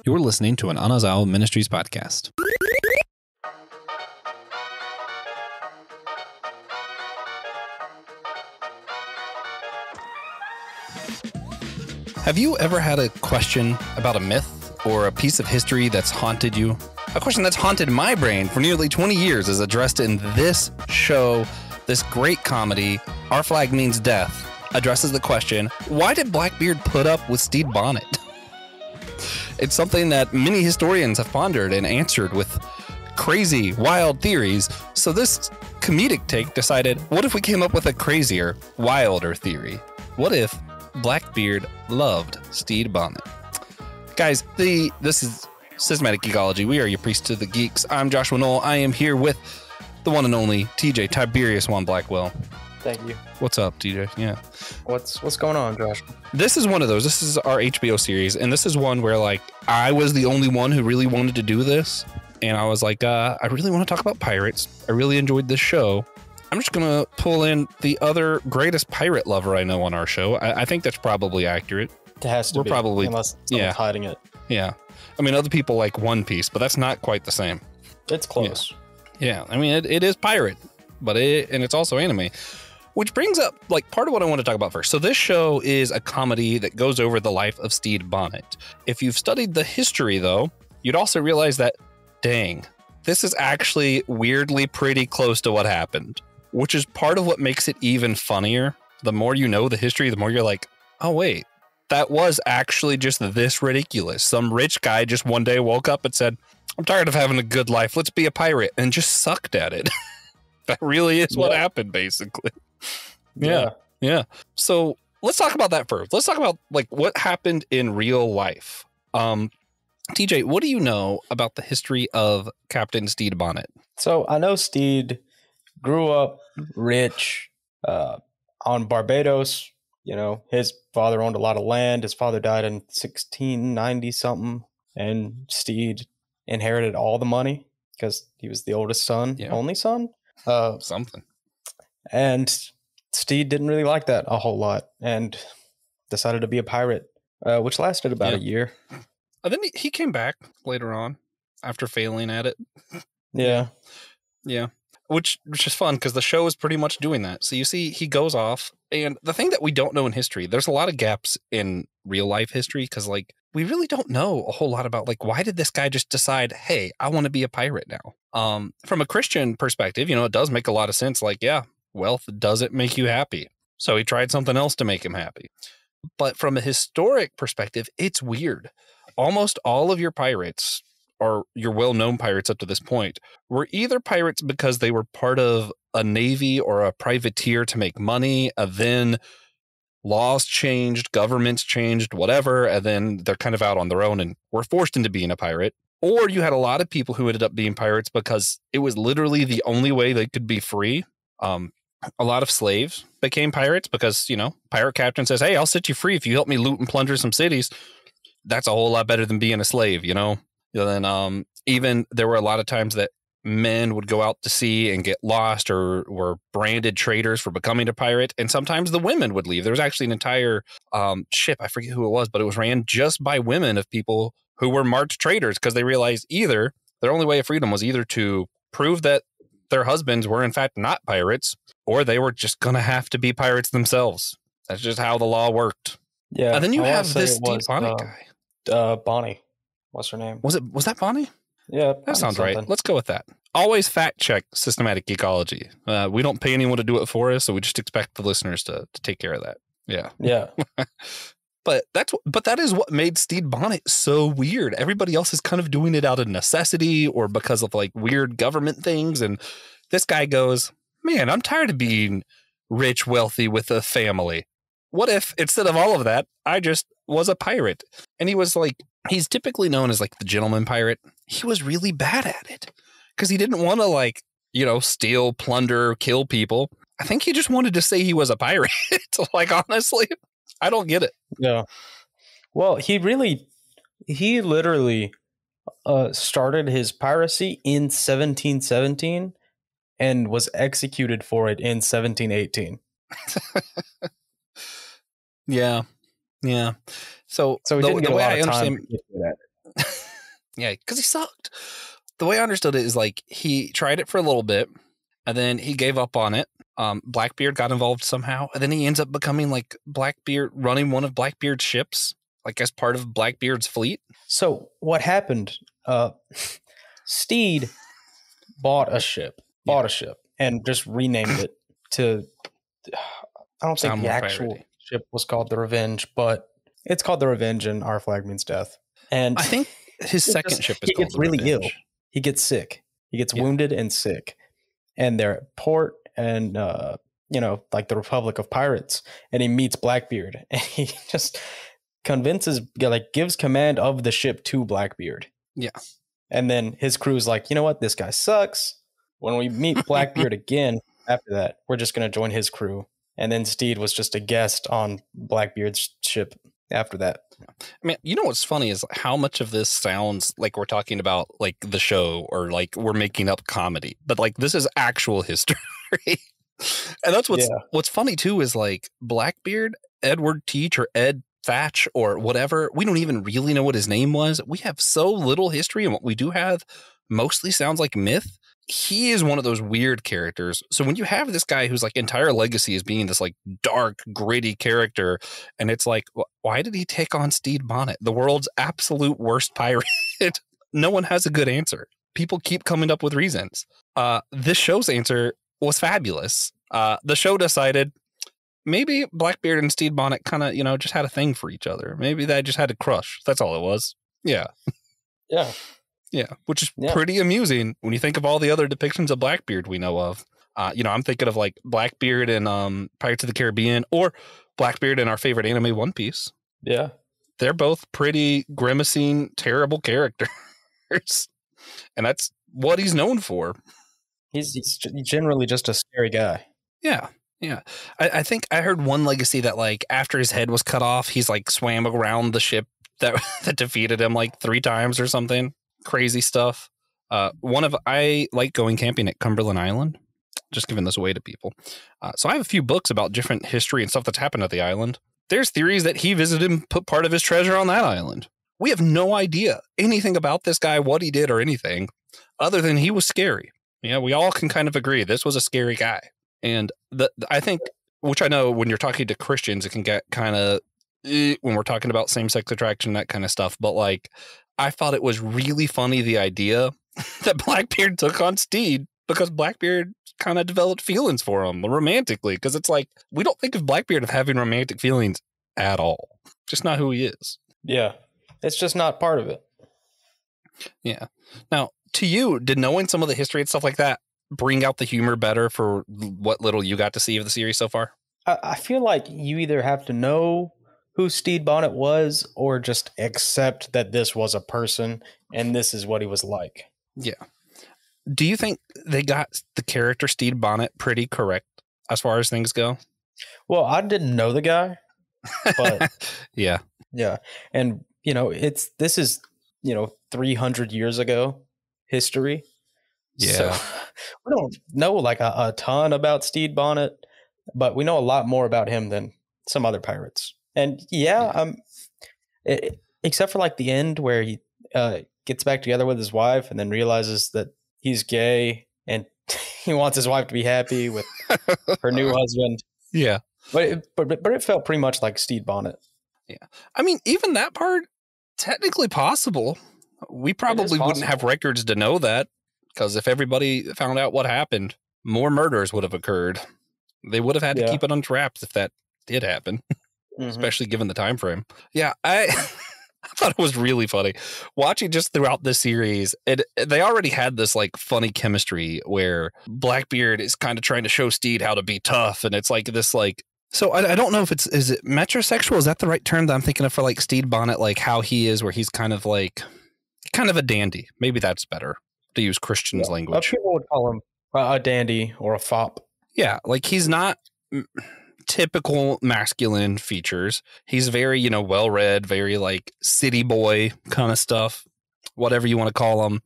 You're listening to an Anazao Ministries podcast. Have you ever had a question about a myth or a piece of history that's haunted you? A question that's haunted my brain for nearly 20 years is addressed in this show, this great comedy, Our Flag Means Death, addresses the question, why did Blackbeard put up with Stede Bonnet? It's something that many historians have pondered and answered with crazy, wild theories. So this comedic take decided, what if we came up with a crazier, wilder theory? What if Blackbeard loved Stede Bonnet? Guys, this is Systematic Geekology. We are your priest to the geeks. I'm Joshua Knoll. I am here with the one and only TJ Tiberius Juan Blackwell. Thank you. What's up, TJ? Yeah. What's going on, Josh? This is one of those. This is our HBO series, and this is one where, like, I was the only one who really wanted to do this, and I was like, I really want to talk about pirates. I really enjoyed this show. I'm just going to pull in the other greatest pirate lover I know on our show. I think that's probably accurate. It has to be. Probably, unless someone's hiding it. Yeah. I mean, other people like One Piece, but that's not quite the same. It's close. Yeah. I mean, it is pirate, and it's also anime. Which brings up, like, part of what I want to talk about first. So this show is a comedy that goes over the life of Stede Bonnet. If you've studied the history, though, you'd also realize that, dang, this is actually weirdly pretty close to what happened, which is part of what makes it even funnier. The more you know the history, the more you're like, oh, wait, that was actually just this ridiculous. Some rich guy just one day woke up and said, I'm tired of having a good life. Let's be a pirate, and just sucked at it. That really is what happened, basically. Yeah. So let's talk about that first. Let's talk about, like, what happened in real life. TJ, what do you know about the history of Captain Stede Bonnet? So I know Stede grew up rich on Barbados. You know, his father owned a lot of land. His father died in 1690 something, and Stede inherited all the money because he was the oldest son, only son. Something. And Stede didn't really like that a whole lot and decided to be a pirate, which lasted about a year. And then he came back later on after failing at it. Yeah. Which is fun because the show is pretty much doing that. So you see, he goes off, and the thing that we don't know in history, there's a lot of gaps in real life history because, like, we really don't know a whole lot about, like, why did this guy just decide, hey, I want to be a pirate now? From a Christian perspective, you know, it does make a lot of sense. Like, yeah, wealth doesn't make you happy. So he tried something else to make him happy. But from a historic perspective, it's weird. Almost all of your pirates, or your well-known pirates up to this point, were either pirates because they were part of a navy or a privateer to make money, and then laws changed, governments changed, whatever, and then they're kind of out on their own and were forced into being a pirate. Or you had a lot of people who ended up being pirates because it was literally the only way they could be free. A lot of slaves became pirates because, you know, pirate captain says, hey, I'll set you free if you help me loot and plunder some cities. That's a whole lot better than being a slave, you know? And then even there were a lot of times that men would go out to sea and get lost or were branded traitors for becoming a pirate. And sometimes the women would leave. There was actually an entire ship, I forget who it was, but it was ran just by women of people who were marked traitors because they realized either their only way of freedom was either to prove that their husbands were in fact not pirates, or they were just going to have to be pirates themselves. That's just how the law worked. Yeah. And then you have this Stede Bonnet guy. Bonnie. What's her name? Was that Bonnie? Yeah. That sounds right. Let's go with that. Always fact check Systematic Geekology. We don't pay anyone to do it for us, so we just expect the listeners to take care of that. Yeah. Yeah. But that is what made Stede Bonnet so weird. Everybody else is kind of doing it out of necessity or because of, like, weird government things. And this guy goes, man, I'm tired of being rich, wealthy with a family. What if instead of all of that, I just was a pirate? And he was like, he's typically known as, like, the gentleman pirate. He was really bad at it because he didn't want to, like, you know, steal, plunder, kill people. I think he just wanted to say he was a pirate. Like, honestly, I don't get it. Yeah. Well, he literally started his piracy in 1717 and was executed for it in 1718. Yeah. So he didn't get a lot of time. Yeah, because he sucked. The way I understood it is like he tried it for a little bit, and then he gave up on it. Blackbeard got involved somehow, and then he ends up becoming like Blackbeard, running one of Blackbeard's ships, like as part of Blackbeard's fleet. So what happened? Stede bought a ship, and just renamed it to. I don't think the actual ship was called the Revenge, but it's called the Revenge, and our flag means death. And I think his second ship is called the Revenge. He gets really ill. He gets sick. He gets wounded and sick. And they're at port and, like the Republic of Pirates. And he meets Blackbeard. And he just gives command of the ship to Blackbeard. Yeah. And then his crew's like, you know what? This guy sucks. When we meet Blackbeard again, after that, we're just going to join his crew. And then Stede was just a guest on Blackbeard's ship after that. I mean, you know what's funny is how much of this sounds like we're talking about like the show or like we're making up comedy, but like this is actual history. And that's what's funny too is like Blackbeard, Edward Teach or Ed Thatch or whatever. We don't even really know what his name was. We have so little history, and what we do have mostly sounds like myth. He is one of those weird characters. So when you have this guy whose like entire legacy is being this like dark, gritty character, and it's like, why did he take on Stede Bonnet, the world's absolute worst pirate? No one has a good answer. People keep coming up with reasons. This show's answer was fabulous. The show decided maybe Blackbeard and Stede Bonnet kind of, just had a thing for each other. Maybe they just had a crush. That's all it was. Yeah. Yeah. Yeah, which is pretty amusing when you think of all the other depictions of Blackbeard we know of. I'm thinking of like Blackbeard in Pirates of the Caribbean or Blackbeard in our favorite anime, One Piece. Yeah. They're both pretty grimacing, terrible characters. And that's what he's known for. He's generally just a scary guy. Yeah. Yeah. I think I heard one legacy that like after his head was cut off, he's like swam around the ship that defeated him like 3 times or something. Crazy stuff. I like going camping at Cumberland Island, just giving this away to people. So I have a few books about different history and stuff that's happened at the island. There's theories that he visited and put part of his treasure on that island. We have no idea anything about this guy, what he did or anything, other than he was scary. Yeah, we all can kind of agree this was a scary guy. And I think, which I know when you're talking to Christians, it can get kind of when we're talking about same-sex attraction, that kind of stuff. But like, I thought it was really funny, the idea that Blackbeard took on Stede because Blackbeard kind of developed feelings for him romantically. Because it's like, we don't think of Blackbeard of having romantic feelings at all. Just not who he is. Yeah. It's just not part of it. Yeah. Now, to you, did knowing some of the history and stuff like that bring out the humor better for what little you got to see of the series so far? I feel like you either have to know who Stede Bonnet was or just accept that this was a person and this is what he was like. Yeah. Do you think they got the character Stede Bonnet pretty correct as far as things go? Well, I didn't know the guy, but yeah. And this is 300 years ago history. Yeah. So we don't know like a ton about Stede Bonnet, but we know a lot more about him than some other pirates. And except for like the end where he gets back together with his wife and then realizes that he's gay and he wants his wife to be happy with her new husband. Yeah. But it felt pretty much like Stede Bonnet. Yeah. I mean, even that part, technically possible. We probably wouldn't have records to know that, because if everybody found out what happened, more murders would have occurred. They would have had to keep it under wraps if that did happen. Especially given the time frame. Yeah, I thought it was really funny watching just throughout this series. They already had this like funny chemistry where Blackbeard is kind of trying to show Stede how to be tough, and it's like this like. So I don't know if is it metrosexual? Is that the right term that I'm thinking of for like Stede Bonnet, like how he is, where he's kind of a dandy. Maybe that's better to use Christian's language. People would call him a dandy or a fop. Yeah, like he's not typical masculine features. He's very, well-read, very like city boy kind of stuff, whatever you want to call him.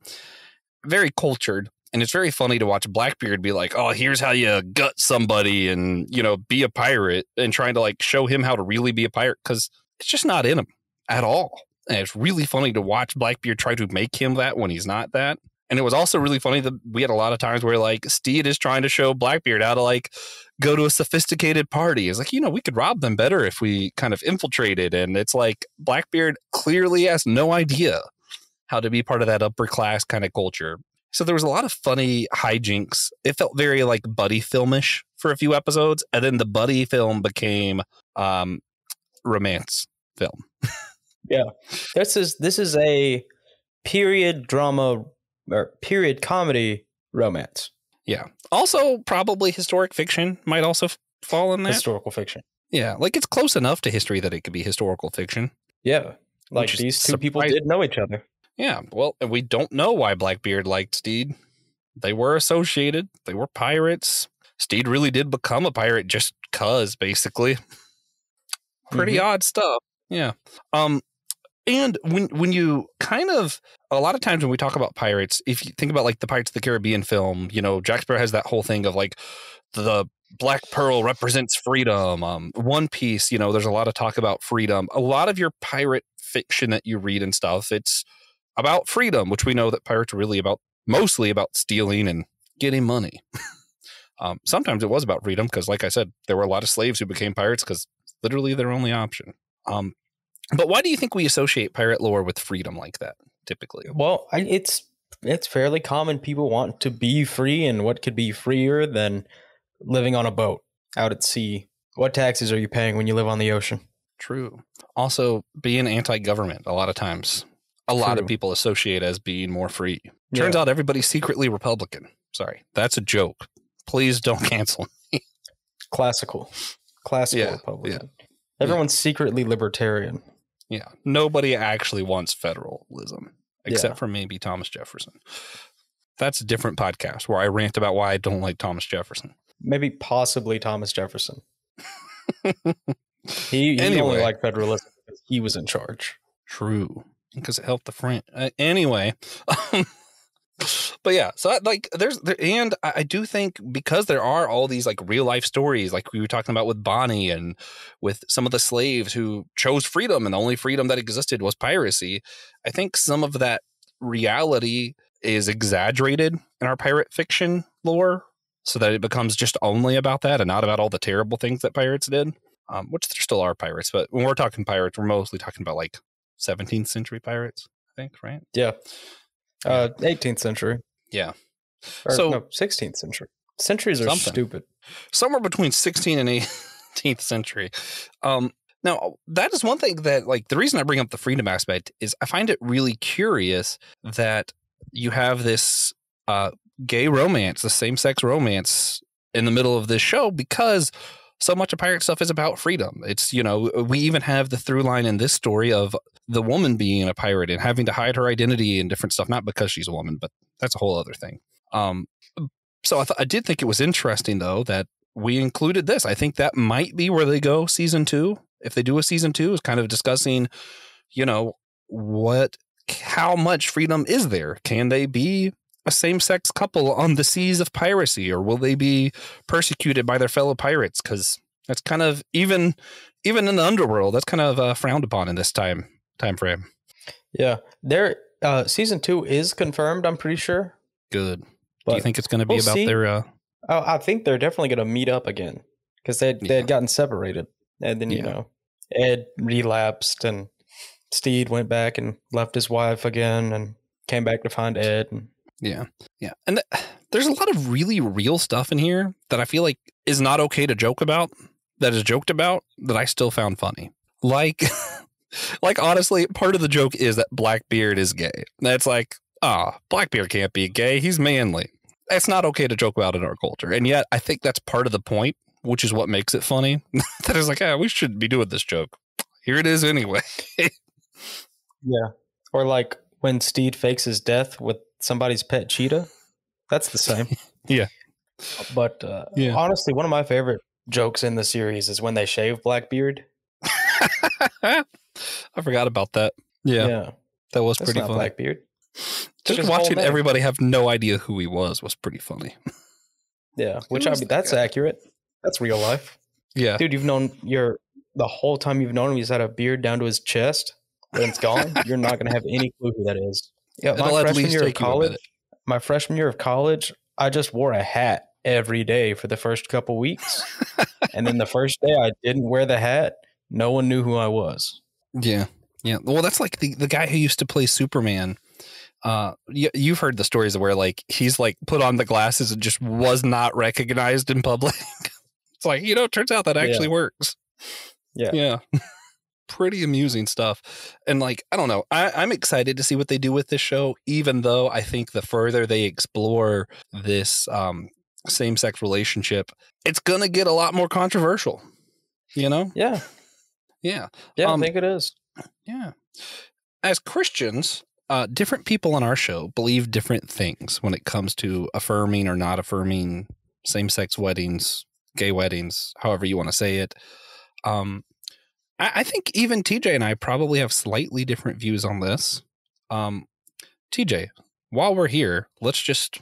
Very cultured. And it's very funny to watch Blackbeard be like, oh, here's how you gut somebody and, be a pirate, and trying to like show him how to really be a pirate, because it's just not in him at all. And it's really funny to watch Blackbeard try to make him that when he's not that. And it was also really funny that we had a lot of times where like Stede is trying to show Blackbeard how to like go to a sophisticated party. It's like, we could rob them better if we kind of infiltrated. And it's like Blackbeard clearly has no idea how to be part of that upper class kind of culture. So there was a lot of funny hijinks. It felt very like buddy filmish for a few episodes. And then the buddy film became romance film. Yeah. This is a period drama or period comedy romance. Yeah. Also, probably historic fiction might also fall in that. Historical fiction. Yeah. Like it's close enough to history that it could be historical fiction. Yeah. Like these two people did know each other. Yeah. Well, we don't know why Blackbeard liked Stede. They were associated. They were pirates. Stede really did become a pirate just cuz, basically. Pretty odd stuff. Yeah. And when you kind of, a lot of times when we talk about pirates, if you think about like the Pirates of the Caribbean film, Jack Sparrow has that whole thing of like the Black Pearl represents freedom. One Piece, there's a lot of talk about freedom. A lot of your pirate fiction that you read and stuff, it's about freedom, which we know that pirates are really mostly about stealing and getting money. Sometimes it was about freedom because, like I said, there were a lot of slaves who became pirates because literally their only option. But why do you think we associate pirate lore with freedom like that, typically? Well, it's fairly common. People want to be free, and what could be freer than living on a boat out at sea? What taxes are you paying when you live on the ocean? True. Also, being anti-government, a lot of times, a lot of people associate as being more free. Turns out everybody's secretly Republican. Sorry, that's a joke. Please don't cancel me. Classical Republican. Yeah. Everyone's secretly libertarian. Yeah. Nobody actually wants federalism, except for maybe Thomas Jefferson. That's a different podcast where I rant about why I don't like Thomas Jefferson. Maybe possibly Thomas Jefferson. He only liked federalism because he was in charge. True. Because it helped the French. Anyway. But yeah, so and I do think because there are all these like real life stories, like we were talking about with Bonnie and with some of the slaves who chose freedom and the only freedom that existed was piracy. I think some of that reality is exaggerated in our pirate fiction lore so that it becomes just only about that and not about all the terrible things that pirates did, which there still are pirates. But when we're talking pirates, we're mostly talking about like 17th century pirates, I think, right? Yeah. 18th century. Yeah. Or, no, 16th century. Centuries are stupid. Somewhere between 16th and 18th century. Now, that is one thing that, like, the reason I bring up the freedom aspect is I find it really curious that you have this gay romance, the same-sex romance in the middle of this show because so much of pirate stuff is about freedom. It's, we even have the through line in this story of the woman being a pirate and having to hide her identity and different stuff, not because she's a woman, but that's a whole other thing. So I did think it was interesting, though, that we included this. I think that might be where they go season 2. If they do a season 2, is kind of discussing, how much freedom is there? Can they be a same-sex couple on the seas of piracy, or will they be persecuted by their fellow pirates? Because that's kind of even in the underworld, that's kind of frowned upon in this time frame. Yeah, season 2 is confirmed. I'm pretty sure. Good. Do you think it's going to be about their? I think they're definitely going to meet up again because they had gotten separated, and then Ed relapsed, and Stede went back and left his wife again, and came back to find Ed. And yeah. And there's a lot of really real stuff in here that I feel like is not okay to joke about, that is joked about, that I still found funny. Like honestly, part of the joke is that Blackbeard is gay. That's like, Blackbeard can't be gay. He's manly. That's not okay to joke about in our culture. And yet I think that's part of the point, which is what makes it funny. That is like, we shouldn't be doing this joke. Here it is anyway. Yeah. Or like when Stede fakes his death with somebody's pet cheetah. That's the same. Yeah. But honestly, one of my favorite jokes in the series is when they shave Blackbeard. I forgot about that. Yeah. That was pretty funny. Blackbeard. Just watching everybody have no idea who he was pretty funny. Yeah, which that's accurate. That's real life. Yeah. Dude, the whole time you've known him, he's had a beard down to his chest. when it's gone, you're not going to have any clue who that is. Yeah, It'll at least take you a minute. My freshman year of college, I just wore a hat every day for the first couple weeks. And then the first day I didn't wear the hat, no one knew who I was. Yeah. Yeah. Well, that's like the guy who used to play Superman. You've heard the stories where like he's like put on the glasses and just was not recognized in public. It's like, turns out that actually works. Yeah. Yeah. Pretty amusing stuff. And like, I don't know, I'm excited to see what they do with this show, even though I think the further they explore this same-sex relationship, it's going to get a lot more controversial, Yeah. Yeah. Yeah. I think it is. Yeah. As Christians, different people on our show believe different things when it comes to affirming or not affirming same-sex weddings, gay weddings, however you want to say it. I think even TJ and I probably have slightly different views on this. TJ, while we're here, let's just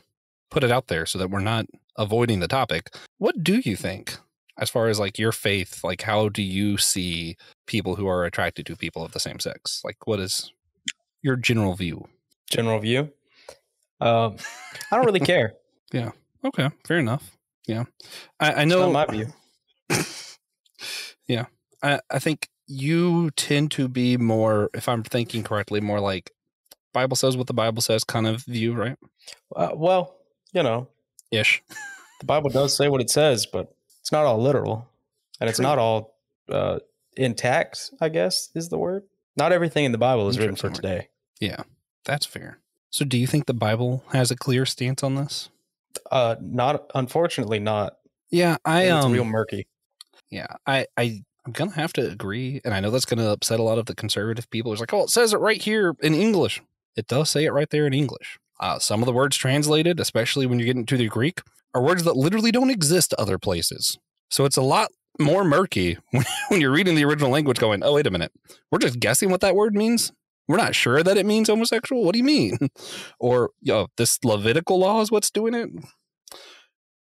put it out there so that we're not avoiding the topic. What do you think as far as like your faith? Like, how do you see people who are attracted to people of the same sex? Like, what is your general view? General view? I don't really care. Yeah. Okay. Fair enough. Yeah. I know. It's not my view. Yeah. I think you tend to be more, if I'm thinking correctly, more like Bible says what the Bible says kind of view, right? Well, Ish. The Bible does say what it says, but it's not all literal. And it's not all intact, I guess, is the word. Not everything in the Bible is written for today. Yeah, that's fair. So do you think the Bible has a clear stance on this? Unfortunately not. Yeah, it's real murky. Yeah, I'm going to have to agree, and I know that's going to upset a lot of the conservative people. It's like, oh, it says it right here in English. It does say it right there in English. Some of the words translated, especially when you get into the Greek, are words that literally don't exist other places. So it's a lot more murky when you're reading the original language going, oh, wait a minute. We're just guessing what that word means? We're not sure that it means homosexual? What do you mean? Or, this Levitical law is what's doing it?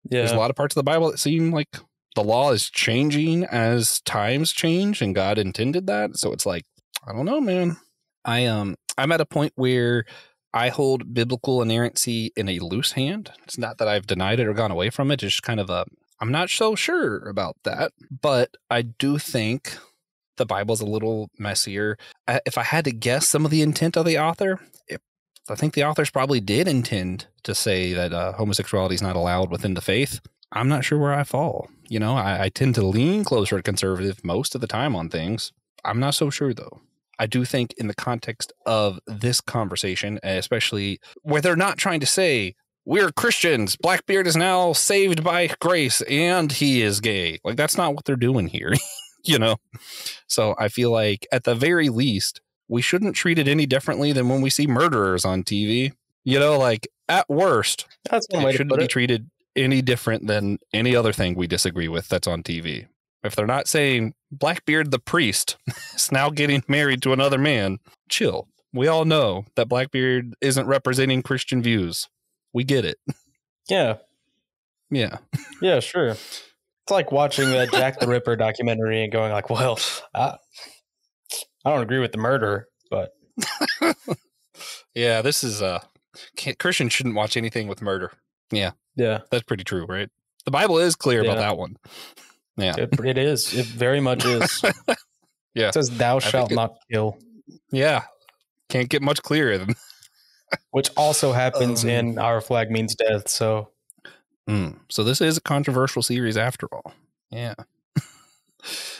Yeah. There's a lot of parts of the Bible that seem like the law is changing as times change, and God intended that. So it's like, I don't know, man. I'm at a point where I hold biblical inerrancy in a loose hand. It's not that I've denied it or gone away from it. It's just kind of I'm not so sure about that. But I do think the Bible's a little messier. If I had to guess some of the intent of the author, I think the authors probably did intend to say that homosexuality is not allowed within the faith. I'm not sure where I fall. I tend to lean closer to conservative most of the time on things. I'm not so sure, though. I do think in the context of this conversation, especially where they're not trying to say, we're Christians, Blackbeard is now saved by grace, and he is gay. Like, that's not what they're doing here, So I feel like, at the very least, we shouldn't treat it any differently than when we see murderers on TV. Like, at worst, that's one way it shouldn't be treated any different than any other thing we disagree with that's on TV. If they're not saying Blackbeard the priest is now getting married to another man, chill. We all know that Blackbeard isn't representing Christian views. We get it. Yeah. Yeah. Yeah, sure. It's like watching that Jack the Ripper documentary and going like, well, I don't agree with the murderer, but. Yeah, this is Christians shouldn't watch anything with murder. Yeah. Yeah. That's pretty true, right? The Bible is clear about that one. Yeah. It is. It very much is. Yeah. It says, thou shalt not kill. Yeah. Can't get much clearer than. Which also happens in Our Flag Means Death, so. So this is a controversial series after all. Yeah.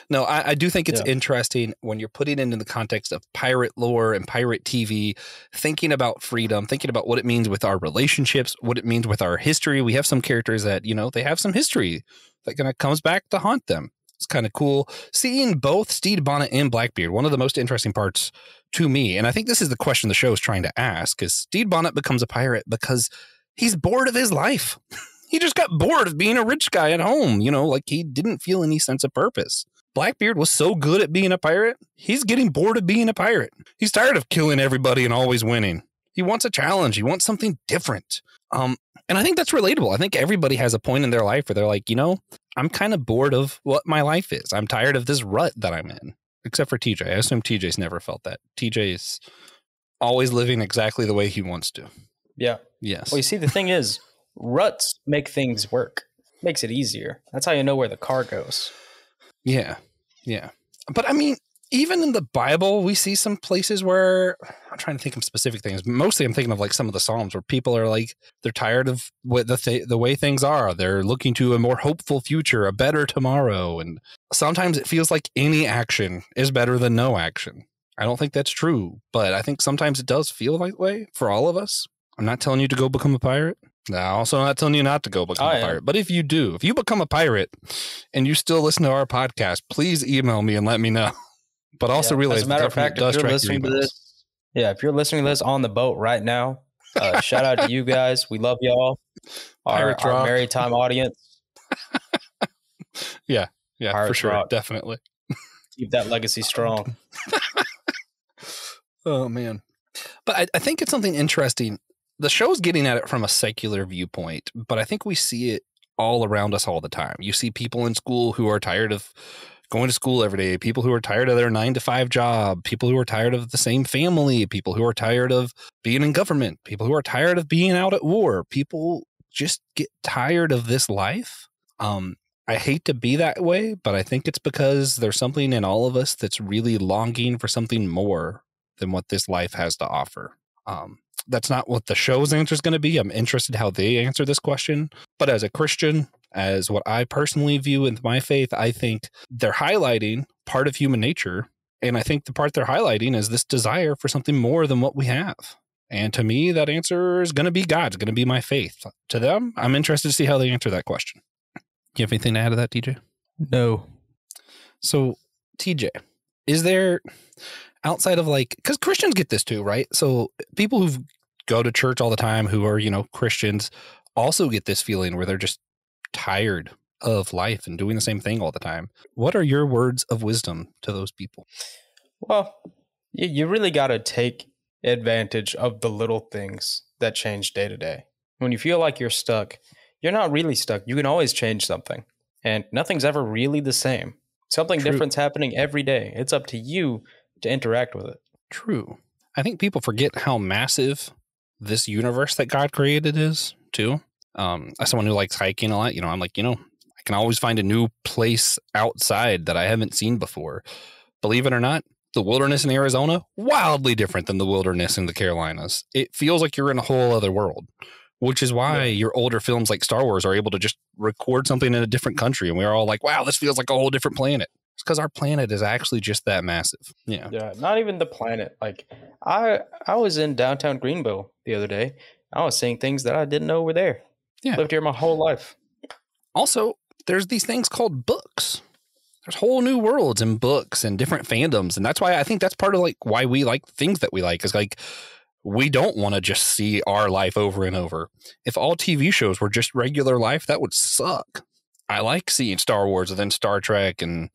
No, I do think it's interesting when you're putting it into the context of pirate lore and pirate TV, thinking about freedom, thinking about what it means with our relationships, what it means with our history. We have some characters that, they have some history that kind of comes back to haunt them. It's kind of cool seeing both Stede Bonnet and Blackbeard. One of the most interesting parts to me, and I think this is the question the show is trying to ask, is Stede Bonnet becomes a pirate because he's bored of his life. He just got bored of being a rich guy at home, like he didn't feel any sense of purpose. Blackbeard was so good at being a pirate, he's getting bored of being a pirate. He's tired of killing everybody and always winning. He wants a challenge. He wants something different. And I think that's relatable. I think everybody has a point in their life where they're like, I'm kind of bored of what my life is. I'm tired of this rut that I'm in. except for TJ. I assume TJ's never felt that. TJ's always living exactly the way he wants to. Yeah. Yes. Well, you see, the thing is, ruts make things work. Makes it easier. That's how you know where the car goes. Yeah. Yeah. But I mean, even in the Bible, we see some places where I'm trying to think of specific things. Mostly I'm thinking of like some of the Psalms where people are like, they're tired of what the way things are. They're looking to a more hopeful future, a better tomorrow. And sometimes it feels like any action is better than no action. I don't think that's true, but I think sometimes it does feel that way for all of us. I'm not telling you to go become a pirate. No, also not telling you not to go become a pirate. But if you do, if you become a pirate and you still listen to our podcast, please email me and let me know. But also realize, as a matter of fact, if you're listening to this, if you're listening to this on the boat right now, shout out to you guys. We love y'all. Our maritime audience. Yeah, Pirates for sure, rock. Definitely. Keep that legacy strong. Oh man, but I think it's something interesting. The show's getting at it from a secular viewpoint, but I think we see it all around us all the time. You see people in school who are tired of going to school every day, people who are tired of their 9-to-5 job, people who are tired of the same family, people who are tired of being in government, people who are tired of being out at war. People just get tired of this life. I hate to be that way, but I think it's because there's something in all of us that's really longing for something more than what this life has to offer. That's not what the show's answer is going to be. I'm interested how they answer this question. But as a Christian, as what I personally view in my faith, I think they're highlighting part of human nature. And I think the part they're highlighting is this desire for something more than what we have. And to me, that answer is going to be God's going to be my faith. To them, I'm interested to see how they answer that question. Do you have anything to add to that, TJ? No. So, TJ, is there, outside of like, because Christians get this too, right? So people who go to church all the time, who are, Christians, also get this feeling where they're just tired of life and doing the same thing all the time. What are your words of wisdom to those people? Well, you really got to take advantage of the little things that change day to day. When you feel like you're stuck, you're not really stuck. You can always change something, and nothing's ever really the same. Something different's happening every day. It's up to you to interact with it. True. I think people forget how massive this universe that God created is too. As someone who likes hiking a lot, I'm like, I can always find a new place outside that I haven't seen before. Believe it or not, the wilderness in Arizona, wildly different than the wilderness in the Carolinas. It feels like you're in a whole other world, which is why your older films like Star Wars are able to just record something in a different country. And we're all like, wow, this feels like a whole different planet. It's because our planet is actually just that massive. Yeah. Yeah. Not even the planet. Like I was in downtown Greenville the other day. I was seeing things that I didn't know were there. Yeah. Lived here my whole life. Also, there's these things called books. There's whole new worlds in books and different fandoms. And that's why I think that's part of like why we like things that we like, is like, we don't want to just see our life over and over. If all TV shows were just regular life, that would suck. I like seeing Star Wars and then Star Trek and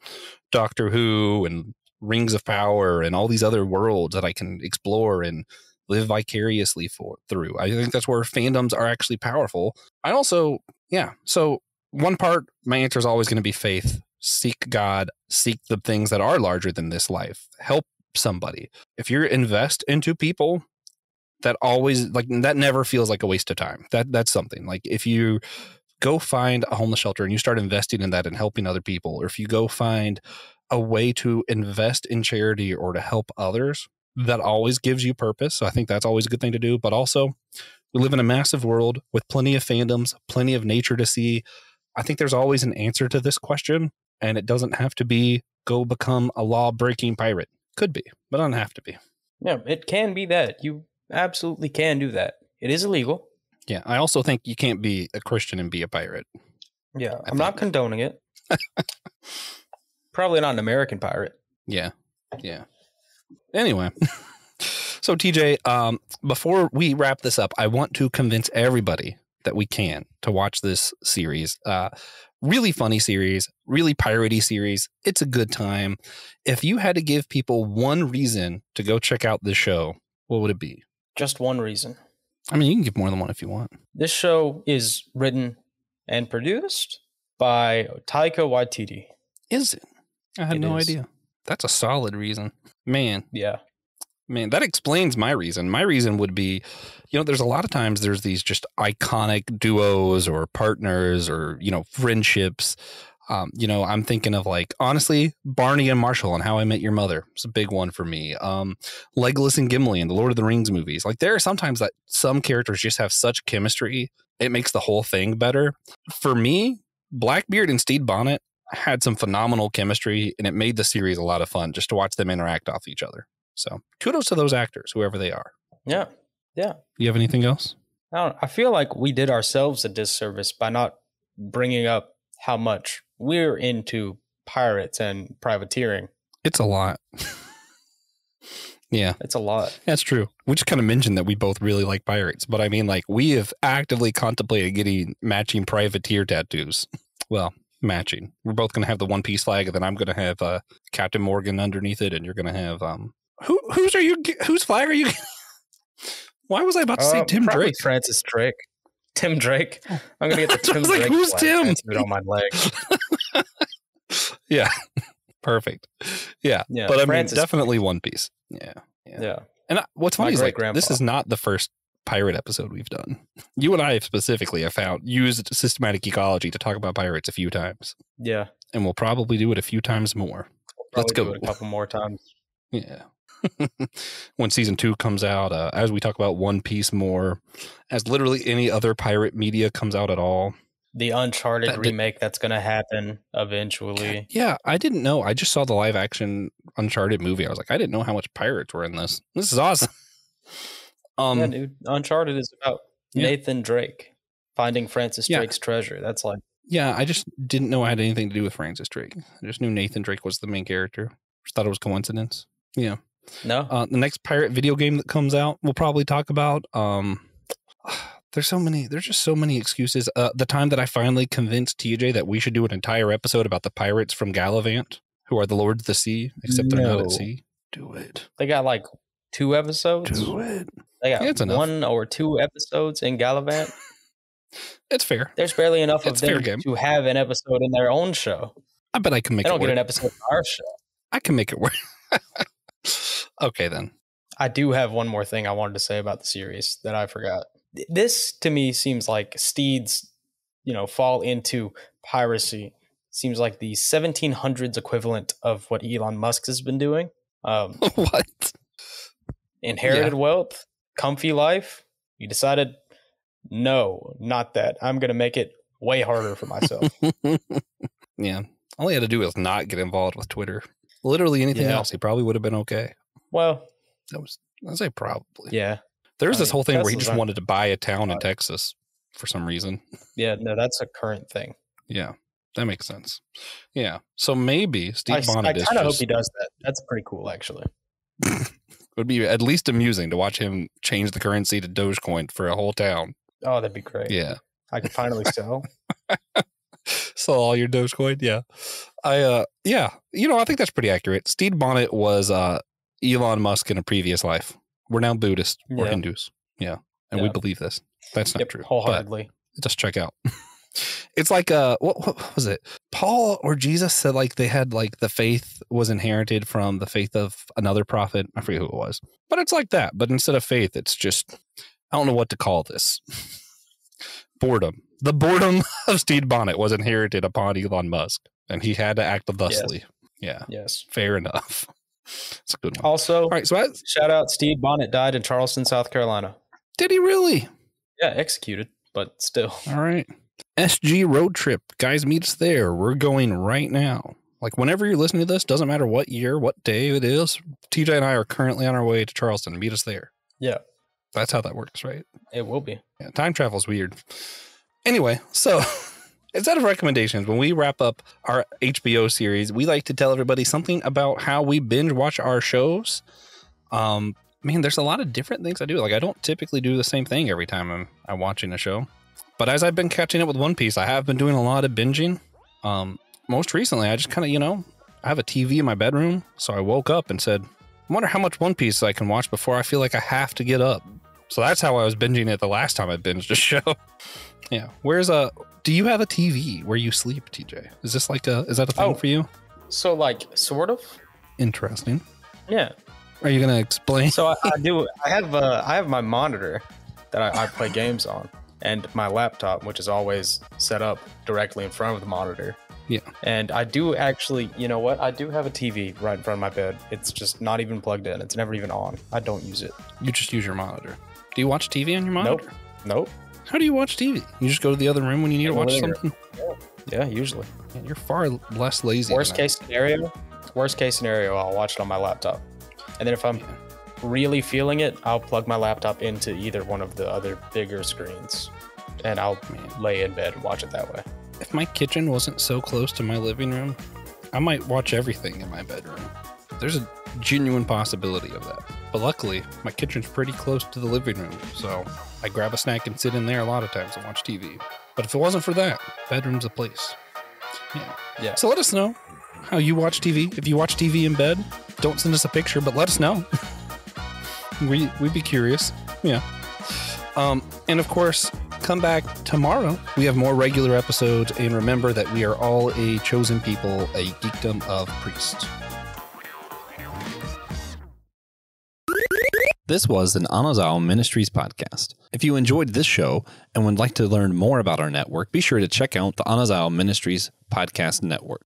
Doctor Who and Rings of Power and all these other worlds that I can explore and live vicariously through. I think that's where fandoms are actually powerful. I also, so one part, my answer is always going to be faith. Seek God, seek the things that are larger than this life. Help somebody. If you invest into people, that always, like, that never feels like a waste of time. That's something. Like, if you go find a homeless shelter and you start investing in that and helping other people, or if you go find a way to invest in charity or to help others, that always gives you purpose. So I think that's always a good thing to do. But also, we live in a massive world with plenty of fandoms, plenty of nature to see. I think there's always an answer to this question, and it doesn't have to be go become a law-breaking pirate. Could be, but it doesn't have to be. Yeah, it can be that. You absolutely can do that. It is illegal. Yeah, I also think you can't be a Christian and be a pirate. Yeah, I'm not condoning it. Probably not an American pirate. Yeah. Anyway, so TJ, before we wrap this up, I want to convince everybody that we can to watch this series. Really funny series, really piratey series. It's a good time. If you had to give people one reason to go check out this show, what would it be? Just one reason. I mean, you can give more than one if you want. This show is written and produced by Taika Waititi. Is it? I had no idea. That's a solid reason. Man, Yeah. that explains my reason. My reason would be, there's a lot of times there's these just iconic duos or partners or, friendships. I'm thinking of honestly, Barney and Marshall and How I Met Your Mother. It's a big one for me. Legolas and Gimli and the Lord of the Rings movies. Like there are sometimes that some characters just have such chemistry. It makes the whole thing better. For me, Blackbeard and Stede Bonnet had some phenomenal chemistry and it made the series a lot of fun just to watch them interact off each other. So kudos to those actors, whoever they are. Yeah. Yeah. You have anything else? I feel like we did ourselves a disservice by not bringing up how much we're into pirates and privateering. It's a lot. Yeah. It's a lot. That's true. We just kind of mentioned that we both really like pirates, but I mean, we have actively contemplated getting matching privateer tattoos. Well, matching. We're both going to have the One Piece flag, and then I'm going to have Captain Morgan underneath it, and you're going to have whose flag are you? Why was I about to say Tim Drake? Francis Drake. Tim Drake. I'm gonna get the Tim Drake. Who's Tim? On my leg. Yeah, perfect. Yeah, but I mean, definitely One Piece. Yeah. And what's funny is this is not the first pirate episode we've done. You and I specifically have used systematic ecology to talk about pirates a few times. Yeah, and we'll probably do it a few times more. Let's go a couple more times. Yeah. When season 2 comes out, as we talk about One Piece more, as literally any other pirate media comes out at all. The Uncharted remake that's going to happen eventually. Yeah, I didn't know. I just saw the live action Uncharted movie. I was like, I didn't know how much pirates were in this. This is awesome. Yeah, dude. Uncharted is about Nathan Drake finding Francis Drake's treasure. That's like... Yeah, I just didn't know I had anything to do with Francis Drake. I just knew Nathan Drake was the main character. Just thought it was coincidence. Yeah. No. The next pirate video game that comes out, we'll probably talk about. There's just so many excuses. The time that I finally convinced TJ that we should do an entire episode about the pirates from Gallivant, who are the lords of the sea, except they're not at sea. Do it. They got 2 episodes. Do it. They got 1 or 2 episodes in Gallivant. It's fair. There's barely enough of them to have an episode in their own show. I bet I can make it work. They don't get an episode in our show. I can make it work. Okay, then. I do have one more thing I wanted to say about the series that I forgot. This, to me, seems like Stede's, fall into piracy. Seems like the 1700s equivalent of what Elon Musk has been doing. What? Inherited wealth, comfy life. You decided, no, not that. I'm going to make it way harder for myself. Yeah. All he had to do was not get involved with Twitter. Literally anything else, he probably would have been okay. Well, I'd say probably. Yeah. There's this whole thing where he just wanted to buy a town in Texas for some reason. Yeah, no, that's a current thing. Yeah, that makes sense. Yeah, so maybe Stede Bonnet I kind of hope he does that. That's pretty cool, actually. It would be at least amusing to watch him change the currency to Dogecoin for a whole town. Oh, that'd be great. Yeah. I could finally sell. Sell all your Dogecoin? Yeah. I think that's pretty accurate. Stede Bonnet was Elon Musk in a previous life. We're now Buddhist or Hindus. Yeah. And we believe this. That's not true. Wholeheartedly. Just check out. It's like, what was it? Paul or Jesus said they had the faith was inherited from the faith of another prophet. I forget who it was. But it's like that. But instead of faith, it's just, I don't know what to call this. Boredom. The boredom of Stede Bonnet was inherited upon Elon Musk. And he had to act thusly. Yes. Yeah. Yes. Fair enough. It's a good one. Also, all right, so shout out, Stede Bonnet died in Charleston, South Carolina. Did he really? Yeah, executed, but still. All right. SG road trip. Guys, meet us there. We're going right now. Whenever you're listening to this, doesn't matter what year, what day it is, TJ and I are currently on our way to Charleston. Meet us there. Yeah. That's how that works, right? It will be. Yeah, time travel is weird. Anyway, so instead of recommendations, when we wrap up our HBO series, we like to tell everybody something about how we binge watch our shows. There's a lot of different things I do. I don't typically do the same thing every time I'm watching a show. But as I've been catching up with One Piece, I have been doing a lot of binging. Most recently, I just kind of, I have a TV in my bedroom. So I woke up and said, I wonder how much One Piece I can watch before I feel like I have to get up. So that's how I was binging it the last time I binged a show. Yeah. Do you have a TV where you sleep, TJ? Is this is that a thing for you? So sort of. Interesting. Yeah. Are you gonna explain? So I have my monitor that I play games on, and my laptop, which is always set up directly in front of the monitor. Yeah. And I do actually, you know what? I do have a TV right in front of my bed. It's just not even plugged in. It's never even on. I don't use it. You just use your monitor. Do you watch TV on your monitor? Nope. How do you watch TV? You just go to the other room when you need to watch something? Yeah, usually. Man, you're far less lazy. Worst case scenario, I'll watch it on my laptop. And then if I'm really feeling it, I'll plug my laptop into either one of the other bigger screens, and I'll lay in bed and watch it that way. If my kitchen wasn't so close to my living room, I might watch everything in my bedroom. There's a genuine possibility of that. But luckily, my kitchen's pretty close to the living room, so I grab a snack and sit in there a lot of times and watch TV. But if it wasn't for that, bedroom's a place. Yeah. So let us know how you watch TV. If you watch TV in bed, don't send us a picture, but let us know. We'd be curious. Yeah. And of course, come back tomorrow. We have more regular episodes, and remember that we are all a chosen people, a geekdom of priests. This was an Anazao Ministries podcast. If you enjoyed this show and would like to learn more about our network, be sure to check out the Anazao Ministries podcast network.